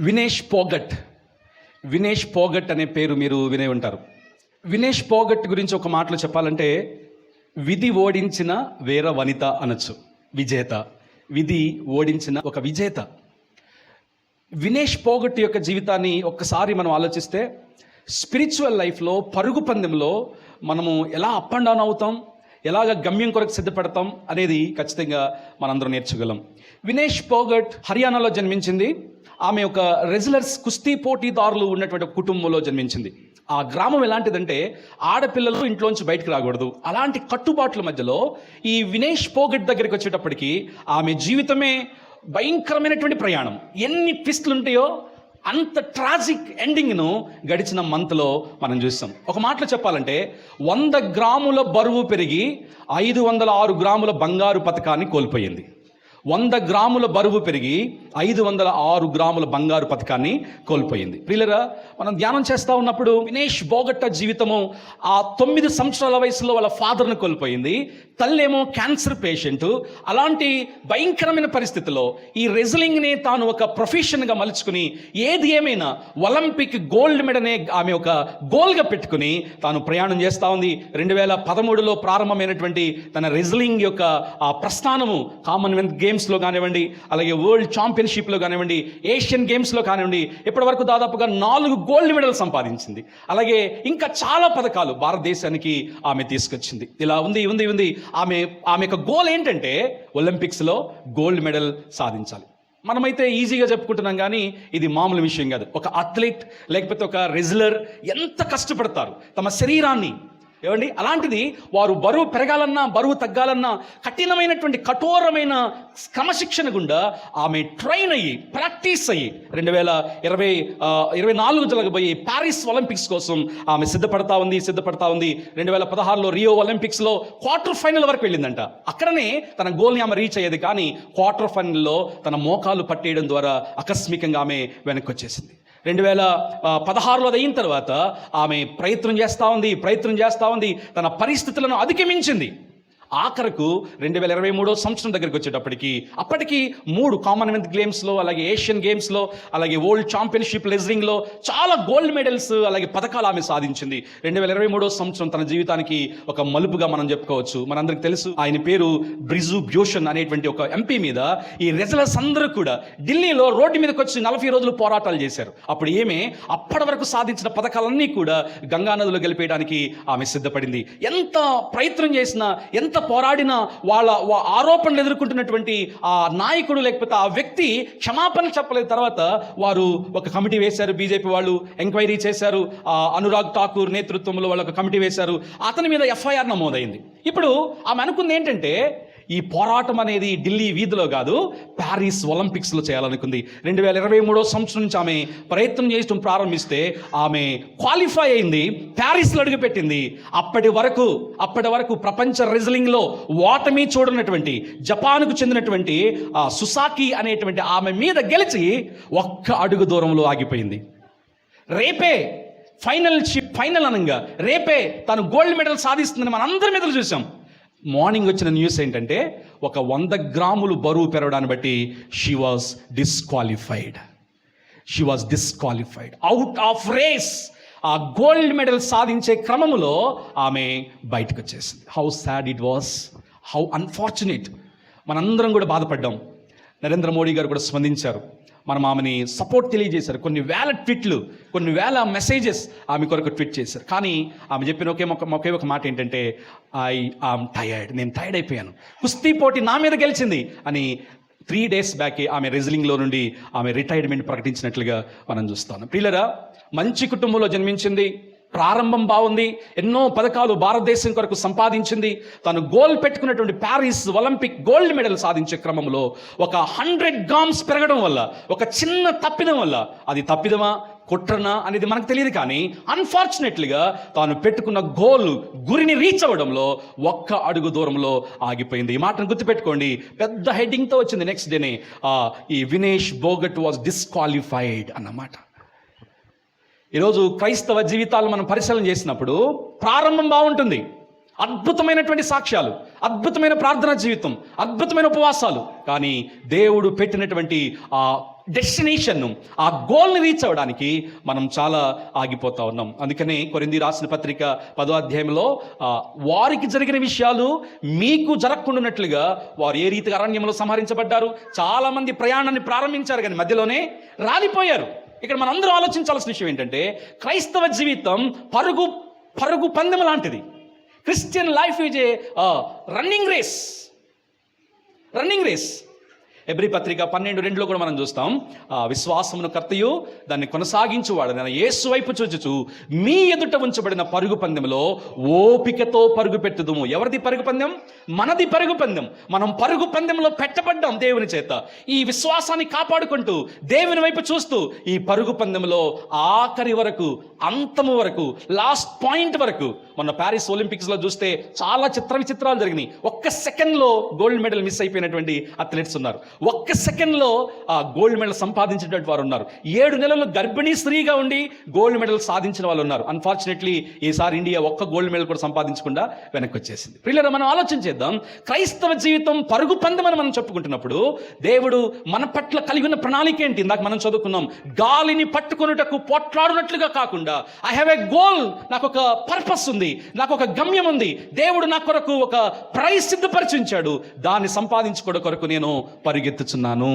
వినేష్ పోగట్ అనే పేరు మీరు వినే ఉంటారు. వినేష్ పోగట్ గురించి ఒక మాటలో చెప్పాలంటే, విధి ఓడించిన వీర వనిత అనొచ్చు. విజేత, విధి ఓడించిన ఒక విజేత. వినేష్ పోగట్ యొక్క జీవితాన్ని ఒక్కసారి మనం ఆలోచిస్తే, స్పిరిచువల్ లైఫ్లో, పరుగు పందెంలో మనము ఎలా అప్ అండ్ డౌన్ అవుతాం, ఎలాగ గమ్యం కొరకు సిద్ధపడతాం అనేది ఖచ్చితంగా మనందరం నేర్చుకోగలం. వినేష్ పోగట్ హర్యానాలో జన్మించింది. ఆమె ఒక రెజ్లర్స్, కుస్తీ పోటీదారులు ఉన్నటువంటి కుటుంబంలో జన్మించింది. ఆ గ్రామం ఎలాంటిదంటే, ఆడపిల్లలు ఇంట్లోంచి బయటకు రాకూడదు. అలాంటి కట్టుబాట్ల మధ్యలో ఈ వినేష్ పోగట్ దగ్గరికి వచ్చేటప్పటికి ఆమె జీవితమే భయంకరమైనటువంటి ప్రయాణం. ఎన్ని ట్విస్టులు ఉంటాయో అంత ట్రాజిక్ ఎండింగ్ను గడిచిన మంత్లో మనం చూస్తాం. ఒక మాటలో చెప్పాలంటే, 100 గ్రాముల బరువు పెరిగి 506 గ్రాముల బంగారు పతకాన్ని కోల్పోయింది. 100 గ్రాముల బరువు పెరిగి 506 గ్రాముల బంగారు పతకాన్ని కోల్పోయింది. ప్రియులరా, మనం ధ్యానం చేస్తూ ఉన్నప్పుడు వినేష్ పోగట్ జీవితము ఆ 9 సంవత్సరాల వయసులో వాళ్ళ ఫాదర్ను కోల్పోయింది. తల్లేమో క్యాన్సర్ పేషెంట్. అలాంటి భయంకరమైన పరిస్థితిలో ఈ రెజ్లింగ్ని తాను ఒక ప్రొఫెషన్గా మలుచుకుని, ఏది ఏమైనా ఒలింపిక్ గోల్డ్ మెడల్ అనే ఆమె ఒక గోల్గా పెట్టుకుని తాను ప్రయాణం చేస్తూ ఉంది. 2013లో ప్రారంభమైనటువంటి తన రెజ్లింగ్ యొక్క ఆ ప్రస్థానము కామన్వెల్త్ గేమ్స్లో కానివ్వండి, అలాగే వరల్డ్ ఛాంపియన్షిప్లో కానివ్వండి, ఏషియన్ గేమ్స్లో కానివ్వండి, ఇప్పటి వరకు దాదాపుగా 4 గోల్డ్ మెడల్ సంపాదించింది. అలాగే ఇంకా చాలా పథకాలు భారతదేశానికి ఆమె తీసుకొచ్చింది. ఇలా ఉంది. ఆమె యొక్క గోల్ ఏంటంటే, ఒలింపిక్స్లో గోల్డ్ మెడల్ సాధించాలి. మనమైతే ఈజీగా చెప్పుకుంటున్నాం, కానీ ఇది మామూలు విషయం కాదు. ఒక అథ్లెట్ లేకపోతే ఒక రెజ్లర్ ఎంత కష్టపడతారు తమ శరీరాన్ని, ఏమండి. అలాంటిది వారు బరువు పెరగాలన్నా, బరువు తగ్గాలన్నా కఠినమైనటువంటి కఠోరమైన క్రమశిక్షణ గుండా ఆమె ట్రైన్ అయ్యి, ప్రాక్టీస్ అయ్యి 2024 జరగబోయే ప్యారిస్ ఒలింపిక్స్ కోసం ఆమె సిద్ధపడతా ఉంది. 2016లో రియో ఒలింపిక్స్లో క్వార్టర్ ఫైనల్ వరకు వెళ్ళిందంట. అక్కడనే తన గోల్ని ఆమె రీచ్ అయ్యేది, కానీ క్వార్టర్ ఫైనల్లో తన మోకాలు పట్టేయడం ద్వారా ఆకస్మికంగా ఆమె వెనక్కి వచ్చేసింది. 2016లో అది అయిన తర్వాత ఆమె ప్రయత్నం చేస్తూ ఉంది. తన పరిస్థితులను అధిగమించింది. ఆఖరకు 2023 సంవత్సరం దగ్గరికి వచ్చేటప్పటికి అప్పటికి 3 కామన్వెల్త్ గేమ్స్లో, అలాగే ఏషియన్ గేమ్స్లో, అలాగే వరల్డ్ ఛాంపియన్షిప్ రెజ్లింగ్లో చాలా గోల్డ్ మెడల్స్, అలాగే పథకాలు ఆమె సాధించింది. 2023 సంవత్సరం తన జీవితానికి ఒక మలుపుగా మనం చెప్పుకోవచ్చు. మనందరికి తెలుసు, ఆయన పేరు బ్రిజు భూషణ్ అనేటువంటి ఒక ఎంపీ మీద ఈ రెజ్లర్స్ అందరూ కూడా ఢిల్లీలో రోడ్డు మీదకి వచ్చి 40 రోజులు పోరాటాలు చేశారు. అప్పుడు అప్పటి వరకు సాధించిన పథకాలన్నీ కూడా గంగానదిలో గెలిపేయడానికి ఆమె సిద్ధపడింది. ఎంత ప్రయత్నం చేసినా, ఎంత పోరాడిన వాళ్ళ ఆరోపణలు ఎదుర్కొంటున్నటువంటి ఆ నాయకుడు లేకపోతే ఆ వ్యక్తి క్షమాపణ చెప్పలేదు. తర్వాత వారు ఒక కమిటీ వేశారు, బీజేపీ వాళ్ళు ఎంక్వైరీ చేశారు. అనురాగ్ ఠాకూర్ నేతృత్వంలో వాళ్ళు ఒక కమిటీ వేశారు. అతని మీద ఎఫ్ఐఆర్ నమోదైంది. ఇప్పుడు ఆమె అనుకుంది ఏంటంటే, ఈ పోరాటం అనేది ఢిల్లీ వీధిలో కాదు, ప్యారిస్ ఒలింపిక్స్లో చేయాలనుకుంది. 2023 సంవత్సరం నుంచి ఆమె ప్రయత్నం చేయడం ప్రారంభిస్తే ఆమె క్వాలిఫై అయింది, ప్యారిస్లో అడుగుపెట్టింది. అప్పటి వరకు ప్రపంచ రెజ్లింగ్లో ఓటమి చూడనటువంటి జపాన్కు చెందినటువంటి సుసాకి అనేటువంటి ఆమె మీద గెలిచి 1 అడుగు దూరంలో ఆగిపోయింది. రేపే ఫైనల్ అనగా రేపే తను గోల్డ్ మెడల్ సాధిస్తుందని మన అందరి మీద చూసాం. మార్నింగ్ వచ్చిన న్యూస్ ఏంటంటే, ఒక 100 గ్రాములు బరువు పెరగడాన్ని బట్టి she was disqualified out of race. ఆ గోల్డ్ మెడల్ సాధించే క్రమములో ఆమె బయటకు వచ్చేసింది. How sad it was, how unfortunate. మనందరం కూడా బాధపడ్డాం. నరేంద్ర మోడీ గారు కూడా స్పందించారు. మనం ఆమెని సపోర్ట్ తెలియజేశారు. కొన్ని వేల మెసేజెస్ ఆమె కొరకు ట్వీట్ చేశారు. కానీ ఆమె చెప్పిన ఒకే ఒక మాట ఏంటంటే, నేను టైర్డ్ అయిపోయాను, కుస్తీ పోటీ నా మీద గెలిచింది అని 3 days బ్యాకే ఆమె రెజ్లింగ్లో నుండి ఆమె రిటైర్మెంట్ ప్రకటించినట్లుగా మనం చూస్తాం. ప్రియులరా, మంచి కుటుంబంలో జన్మించింది. ప్రారంభం బాగుంది. ఎన్నో పథకాలు భారతదేశం కొరకు సంపాదించింది. తను గోల్ పెట్టుకున్నటువంటి ప్యారిస్ ఒలింపిక్ గోల్డ్ మెడల్ సాధించే క్రమంలో ఒక 100 గ్రామ్స్ పెరగడం వల్ల, ఒక చిన్న తప్పిదం వల్ల, అది తప్పిదమా కుట్రనా అనేది మనకు తెలియదు, కానీ అన్ఫార్చునేట్లీగా తాను పెట్టుకున్న గురిని రీచ్ అవ్వడంలో 1 అడుగు దూరంలో ఆగిపోయింది. ఈ మాటను గుర్తుపెట్టుకోండి. పెద్ద హెడ్డింగ్తో వచ్చింది నెక్స్ట్ డేనే, ఈ వినేష్ పోగట్ వాజ్ డిస్క్వాలిఫైడ్ అన్నమాట. ఈరోజు క్రైస్తవ జీవితాలు మనం పరిశీలన చేసినప్పుడు ప్రారంభం బాగుంటుంది. అద్భుతమైనటువంటి సాక్ష్యాలు, అద్భుతమైన ప్రార్థనా జీవితం, అద్భుతమైన ఉపవాసాలు, కానీ దేవుడు పెట్టినటువంటి ఆ డెస్టినేషన్, ఆ గోల్ని రీచ్ అవ్వడానికి మనం చాలా ఆగిపోతా ఉన్నాం. అందుకనే కొరింథీ రాసిన పత్రిక 10వ అధ్యాయంలో వారికి జరిగిన విషయాలు మీకు జరగకుండానట్లుగా వారు ఏ రీతిగా అరణ్యంలో సంహరించబడ్డారు, చాలామంది ప్రయాణాన్ని ప్రారంభించారు కానీ మధ్యలోనే రాలిపోయారు. ఇక్కడ మనందరూ ఆలోచించాల్సిన విషయం ఏంటంటే, క్రైస్తవ జీవితం పరుగు పందెం లాంటిది. Christian life is a running race. Hebrew పత్రిక 12:2 కూడా మనం చూస్తాం, విశ్వాసమును కర్తయు దాన్ని కొనసాగించువాడు నేను యేసు వైపు చూచుచు మీ ఎదుట ఉంచబడిన పరుగు పందెంలో ఓపికతో పరుగు పెట్టుదుము. ఎవరిది పరుగు పందెం? మనది పరుగు పందెం. మనం పరుగు పందెంలో పెట్టబడ్డాం దేవుని చేత. ఈ విశ్వాసాన్ని కాపాడుకుంటూ దేవుని వైపు చూస్తూ ఈ పరుగు పందెంలో ఆఖరి వరకు, అంతము వరకు, లాస్ట్ పాయింట్ వరకు. మొన్న ప్యారిస్ ఒలింపిక్స్లో చూస్తే చాలా విచిత్రాలు జరిగినాయి. ఒక్క సెకండ్లో గోల్డ్ మెడల్ మిస్ అయిపోయినటువంటి అథ్లెట్స్ ఉన్నారు. ఒక్క సెకండ్లో ఆ గోల్డ్ మెడల్ సంపాదించినటువంటి వారు ఉన్నారు. 7 నెలలు గర్భిణీ స్త్రీగా ఉండి గోల్డ్ మెడల్ సాధించిన వాళ్ళు ఉన్నారు. అన్ఫార్చునేట్లీ ఈసారి ఇండియా ఒక్క గోల్డ్ మెడల్ కూడా సంపాదించకుండా వెనక్కి వచ్చేసింది. ప్రియులారా, మనం ఆలోచన చేద్దాం. క్రైస్తవ జీవితం పరుగు పందెమని మనం చెప్పుకుంటున్నప్పుడు దేవుడు మన పట్ల కలిగి ఉన్న ప్రణాళిక ఏంటి? ఇందాక మనం చదువుకున్నాం, గాలిని పట్టుకొనుటకు పోట్లాడునట్లుగా కాకుండా ఐ హ్యావ్ ఎ గోల్, నాకు ఒక పర్పస్ ఉంది, నాకు ఒక గమ్యం ఉంది. దేవుడు నా కొరకు ఒక ప్రైజ్ సిద్ధపరిచించాడు, దాన్ని సంపాదించుకోవడం కొరకు నేను పరిగెత్తుచున్నాను.